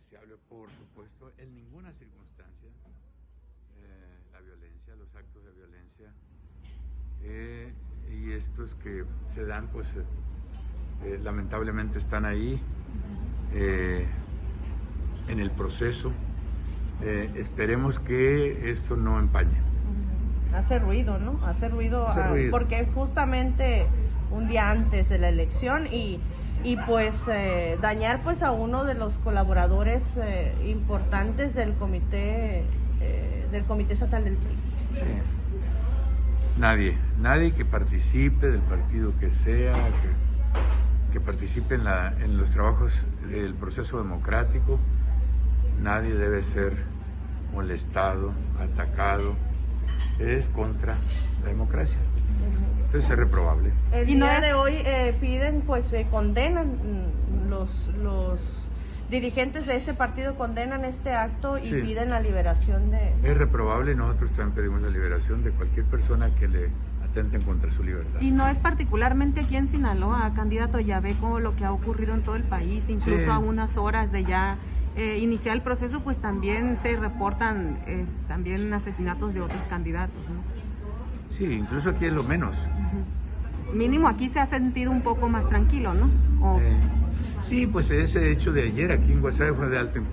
deseable, por supuesto, en ninguna circunstancia, la violencia, los actos de violencia, y estos que se dan, pues lamentablemente están ahí en el proceso. Esperemos que esto no empañe. Hace ruido, ¿no? Hace ruido. Porque justamente un día antes de la elección y pues dañar pues a uno de los colaboradores importantes del comité estatal del PRI. Sí. Nadie que participe del partido que sea, que participe en los trabajos del proceso democrático, nadie debe ser molestado, atacado. Es contra la democracia. Entonces es reprobable. El día de hoy piden, pues condenan los dirigentes de ese partido, condenan este acto y sí, piden la liberación de... Es reprobable. Nosotros también pedimos la liberación de cualquier persona que le atenten contra su libertad. Y no es particularmente aquí en Sinaloa, candidato, ya ve como lo que ha ocurrido en todo el país, incluso sí, a unas horas de ya iniciar el proceso, pues también se reportan también asesinatos de otros candidatos, ¿no? Sí, incluso aquí es lo menos. Mínimo aquí se ha sentido un poco más tranquilo, ¿no? Sí, pues ese hecho de ayer aquí en Guasave fue de alto impacto.